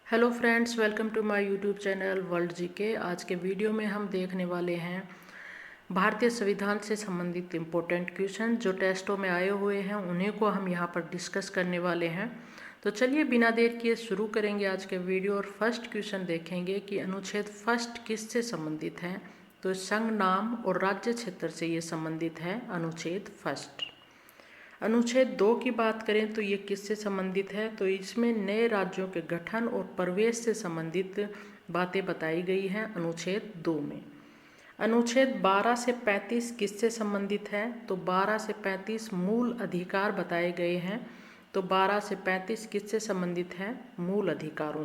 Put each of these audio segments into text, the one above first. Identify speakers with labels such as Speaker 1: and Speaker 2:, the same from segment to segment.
Speaker 1: Hello friends, welcome to my YouTube channel world GK. आज के video में हम देखने वाले हैं भारतीय संविधान से संबंधित इम्पोर्टेंट क्वेश्चन जो टेस्टों में आए हुए हैं, उन्हीं को हम यहां पर डिस्कस करने वाले हैं। तो चलिए बिना देर किए शुरू करेंगे आज के वीडियो। और फर्स्ट क्वेश्चन देखेंगे कि अनुच्छेद फर्स्ट किससे संबंधित है। तो संघ, नाम और राज्य क्षेत्र से ये संबंधित है अनुच्छेद फर्स्ट। अनुच्छेद 2 की बात करें तो ये किससे संबंधित है। तो इसमें नए राज्यों के गठन और प्रवेश से संबंधित बातें बताई गई हैं अनुच्छेद 2 में। अनुच्छेद 12 से 35 किससे संबंधित है। तो 12 से 35 मूल अधिकार बताए गए हैं। तो 12 से 35 किससे संबंधित है, मूल अधिकारों।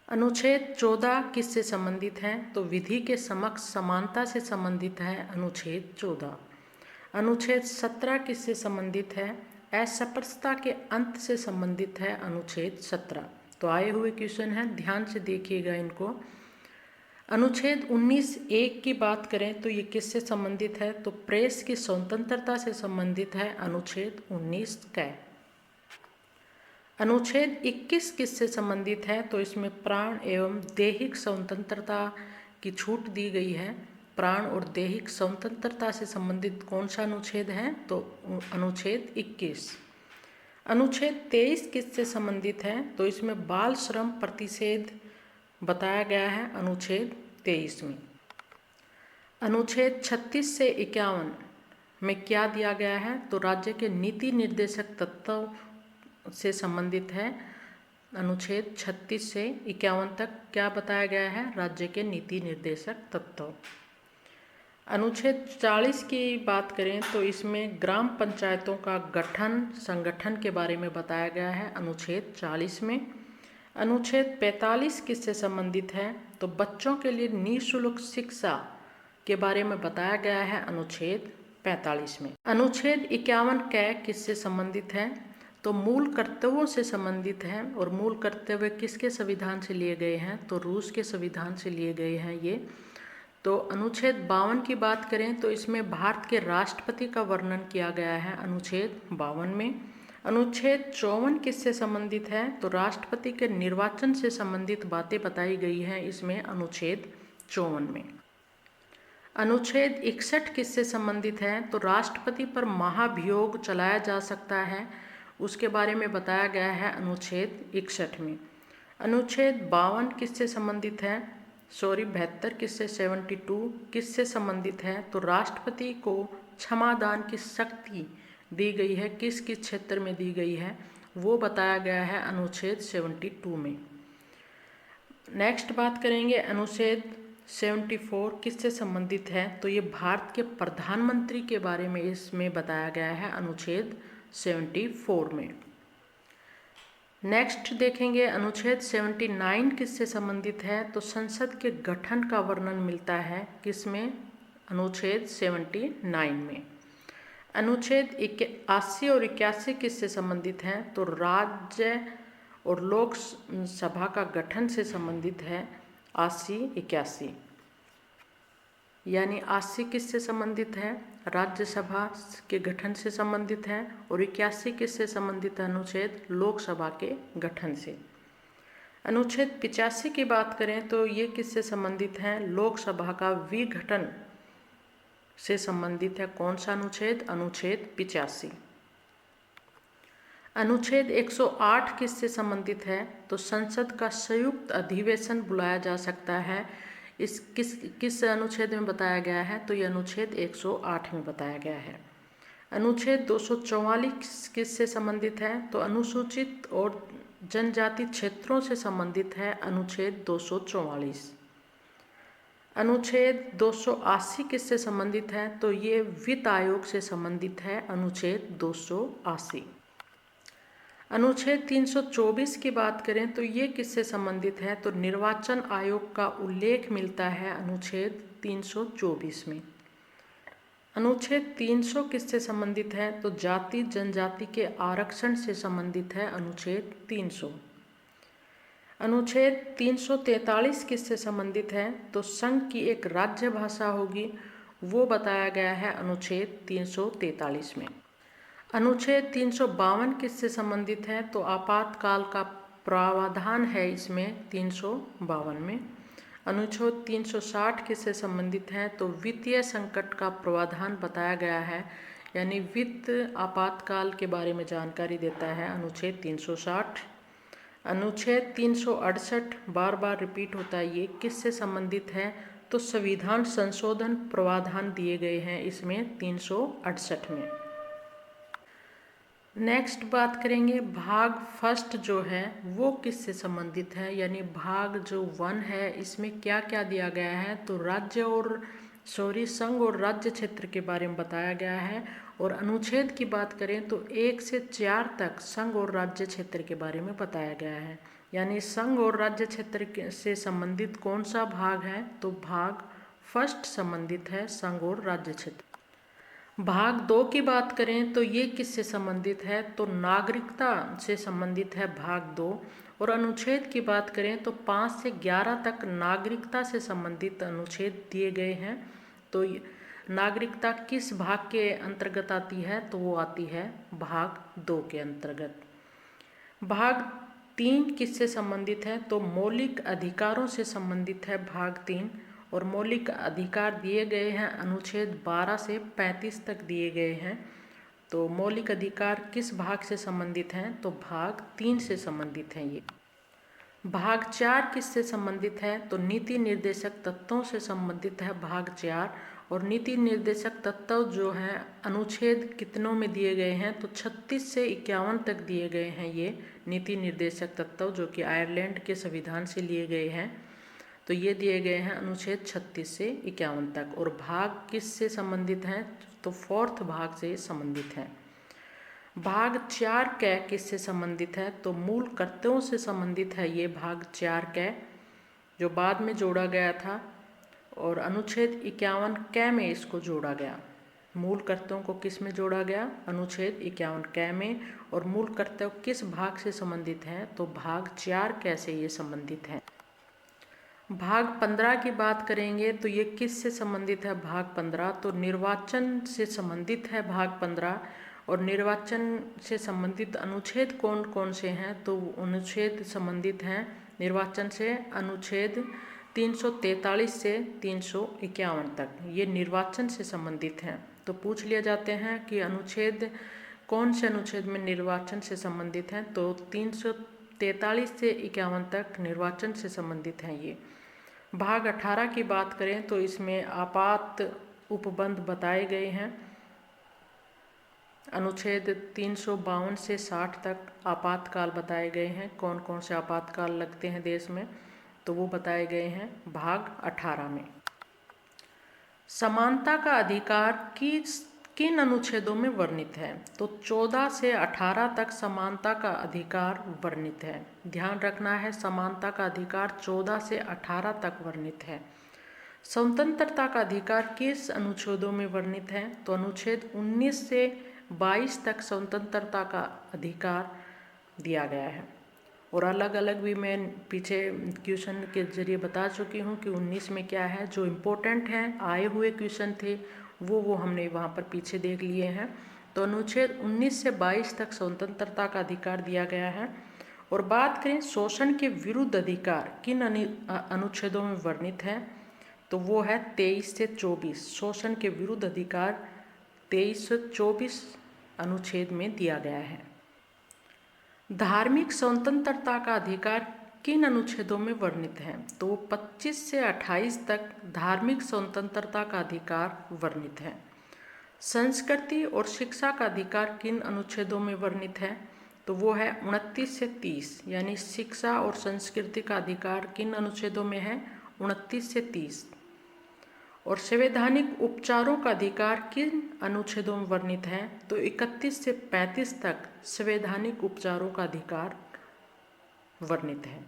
Speaker 1: अनुच्छेद 14 किससे संबंधित है। तो विधि के समक्ष समानता से संबंधित है अनुच्छेद 14। अनुच्छेद 17 किससे संबंधित है। अस्पृश्यता के अंत से संबंधित है अनुच्छेद 17। तो आए हुए क्वेश्चन हैं, ध्यान से देखिएगा इनको। अनुच्छेद 19(1) की बात करें तो ये किससे संबंधित है। तो प्रेस की स्वतंत्रता से संबंधित है अनुच्छेद 19 क। अनुच्छेद 21 किससे संबंधित है। तो इसमें प्राण एवं दैहिक स्वतंत्रता की छूट दी गई है। प्राण और दैहिक स्वतंत्रता से संबंधित कौन सा अनुच्छेद है। तो अनुच्छेद 21। अनुच्छेद 23 किससे संबंधित है। तो इसमें बाल श्रम प्रतिषेध बताया गया है अनुच्छेद 23 में। अनुच्छेद 36 से 51 में क्या दिया गया है। तो राज्य के नीति निर्देशक तत्वों से संबंधित है। अनुच्छेद 36 से 51 तक क्या बताया गया है, राज्य के नीति निर्देशक तत्व। अनुच्छेद 40 की बात करें तो इसमें ग्राम पंचायतों का गठन संगठन के बारे में बताया गया है अनुच्छेद 40 में। अनुच्छेद 45 किससे संबंधित है। तो बच्चों के लिए निःशुल्क शिक्षा के बारे में बताया गया है अनुच्छेद 45 में। अनुच्छेद 51 क किससे संबंधित है। तो मूल कर्तव्यों से संबंधित है। और मूल कर्तव्य किसके संविधान से लिए गए हैं। तो रूस के संविधान से लिए गए हैं ये। तो अनुच्छेद 52 की बात करें तो इसमें भारत के राष्ट्रपति का वर्णन किया गया है अनुच्छेद 52 में। अनुच्छेद 54 किससे संबंधित है। तो राष्ट्रपति के निर्वाचन से संबंधित बातें बताई गई हैं इसमें अनुच्छेद 54 में। अनुच्छेद 61 किससे संबंधित है। तो राष्ट्रपति पर महाभियोग चलाया जा सकता है, उसके बारे में बताया गया है अनुच्छेद 61 में। अनुच्छेद 52 किससे संबंधित है। 72 किससे 72 किससे संबंधित है। तो राष्ट्रपति को क्षमादान की शक्ति दी गई है, किस किस क्षेत्र में दी गई है वो बताया गया है अनुच्छेद 72 में। नेक्स्ट बात करेंगे अनुच्छेद 74 किससे संबंधित है। तो ये भारत के प्रधानमंत्री के बारे में इसमें बताया गया है अनुच्छेद 74 में। नेक्स्ट देखेंगे अनुच्छेद 79 किससे संबंधित है। तो संसद के गठन का वर्णन मिलता है किसमें, अनुच्छेद 79 में। अनुच्छेद 80 और 81 किससे संबंधित हैं। तो राज्य और लोक सभा का गठन से संबंधित है 80-81। यानी 80 किससे संबंधित है, राज्यसभा के गठन से संबंधित है। और 81 किससे संबंधित है, अनुच्छेद लोकसभा के गठन से। अनुच्छेद 85 की बात करें तो ये किससे संबंधित है, लोकसभा का विघटन से संबंधित है। कौन सा अनुच्छेद, अनुच्छेद 85। अनुच्छेद 108 किससे संबंधित है। तो संसद का संयुक्त अधिवेशन बुलाया जा सकता है। इस किस अनुच्छेद में बताया गया है। तो ये अनुच्छेद 108 में बताया गया है। अनुच्छेद 244 किससे संबंधित है। तो अनुसूचित और जनजाति क्षेत्रों से संबंधित है अनुच्छेद 244। अनुच्छेद 280 किससे संबंधित है। तो ये वित्त आयोग से संबंधित है अनुच्छेद 280। अनुच्छेद 324 की बात करें तो ये किससे संबंधित है। तो निर्वाचन आयोग का उल्लेख मिलता है अनुच्छेद 324 में। अनुच्छेद 300 किससे संबंधित है। तो जाति जनजाति के आरक्षण से संबंधित है अनुच्छेद 300। अनुच्छेद 343 किससे संबंधित है। तो संघ की एक राज्य भाषा होगी, वो बताया गया है अनुच्छेद 343 में। अनुच्छेद 352 किससे संबंधित है। तो आपातकाल का प्रावधान है इसमें 352 में। अनुच्छेद 360 किससे संबंधित है? तो वित्तीय संकट का प्रावधान बताया गया है, यानी वित्त आपातकाल के बारे में जानकारी देता है अनुच्छेद 360। अनुच्छेद 368 बार बार रिपीट होता है, ये किससे संबंधित है? तो संविधान संशोधन प्रावधान दिए गए हैं इसमें 368 में। नेक्स्ट बात करेंगे भाग फर्स्ट जो है वो किससे संबंधित है, यानी भाग जो 1 है इसमें क्या क्या दिया गया है? तो राज्य और संघ और राज्य क्षेत्र के बारे में बताया गया है। और अनुच्छेद की बात करें तो 1 से 4 तक संघ और राज्य क्षेत्र के बारे में बताया गया है। यानी संघ और राज्य क्षेत्र से संबंधित कौन सा भाग है? तो भाग फर्स्ट संबंधित है संघ और राज्य क्षेत्र। भाग 2 की बात करें तो ये किससे संबंधित है? तो नागरिकता से संबंधित है भाग 2। और अनुच्छेद की बात करें तो 5 से 11 तक नागरिकता से संबंधित अनुच्छेद दिए गए हैं। तो नागरिकता किस भाग के अंतर्गत आती है? तो वो आती है भाग 2 के अंतर्गत। भाग 3 किससे संबंधित है? तो मौलिक अधिकारों से संबंधित है भाग 3। और मौलिक अधिकार दिए गए हैं अनुच्छेद 12 से 35 तक दिए गए हैं। तो मौलिक अधिकार किस भाग से संबंधित हैं? तो भाग 3 से संबंधित हैं ये। भाग 4 किससे संबंधित है? तो नीति निर्देशक तत्वों से संबंधित है भाग 4। और नीति निर्देशक तत्व जो हैं अनुच्छेद कितनों में दिए गए हैं? तो 36 से 51 तक दिए गए हैं ये नीति निर्देशक तत्व, जो कि आयरलैंड के संविधान से लिए गए हैं। तो ये दिए गए हैं अनुच्छेद 36 से 51 तक। और भाग किस से संबंधित हैं? तो 4th भाग से संबंधित हैं। भाग 4 कै किससे संबंधित है? तो मूल कर्तव्यों से संबंधित है ये भाग 4 कै, जो बाद में जोड़ा गया था और अनुच्छेद 51 कै में इसको जोड़ा गया। मूल कर्तव्यों को किस में जोड़ा गया? अनुच्छेद 51 कै में। और मूल कर्तव्य किस भाग से संबंधित है? तो भाग 4 कै से ये संबंधित है। भाग 15 की बात करेंगे तो ये किस से संबंधित है? भाग 15 तो निर्वाचन से संबंधित है भाग 15। और निर्वाचन से संबंधित अनुच्छेद कौन कौन से हैं? तो अनुच्छेद संबंधित हैं निर्वाचन से अनुच्छेद 343 से 351 तक, ये निर्वाचन से संबंधित हैं। तो पूछ लिया जाते हैं कि अनुच्छेद कौन से अनुच्छेद में निर्वाचन से संबंधित हैं? तो 343 से 51 तक निर्वाचन से संबंधित हैं ये। भाग 18 की बात करें तो इसमें आपात उपबंध बताए गए हैं। अनुच्छेद 352 से 60 तक आपातकाल बताए गए हैं, कौन कौन से आपातकाल लगते हैं देश में, तो वो बताए गए हैं भाग 18 में। समानता का अधिकार किन अनुच्छेदों में वर्णित है? तो 14 से 18 तक समानता का अधिकार वर्णित है। ध्यान रखना है, समानता का अधिकार 14 से 18 तक वर्णित है। स्वतंत्रता का अधिकार किस अनुच्छेदों में वर्णित है? तो अनुच्छेद 19 से 22 तक स्वतंत्रता का अधिकार दिया गया है। और अलग अलग भी मैं पीछे क्वेश्चन के जरिए बता चुकी हूँ कि 19 में क्या है। जो इम्पोर्टेंट हैं आए हुए क्वेश्चन थे वो हमने वहाँ पर पीछे देख लिए हैं। तो अनुच्छेद 19 से 22 तक स्वतंत्रता का अधिकार दिया गया है। और बात करें शोषण के विरुद्ध अधिकार किन अनुच्छेदों में वर्णित है? तो वो है 23 से 24। शोषण के विरुद्ध अधिकार 23 से 24 अनुच्छेद में दिया गया है। धार्मिक स्वतंत्रता का अधिकार किन अनुच्छेदों में वर्णित है? तो 25 से 28 तक धार्मिक स्वतंत्रता का अधिकार वर्णित है। संस्कृति और शिक्षा का अधिकार किन अनुच्छेदों में वर्णित है? तो वो है 29 से 30। यानी शिक्षा और संस्कृति का अधिकार किन अनुच्छेदों में है? 29 से 30। और संवैधानिक उपचारों का अधिकार किन अनुच्छेदों में वर्णित है? तो 31 से 35 तक संवैधानिक उपचारों का अधिकार वर्णित है।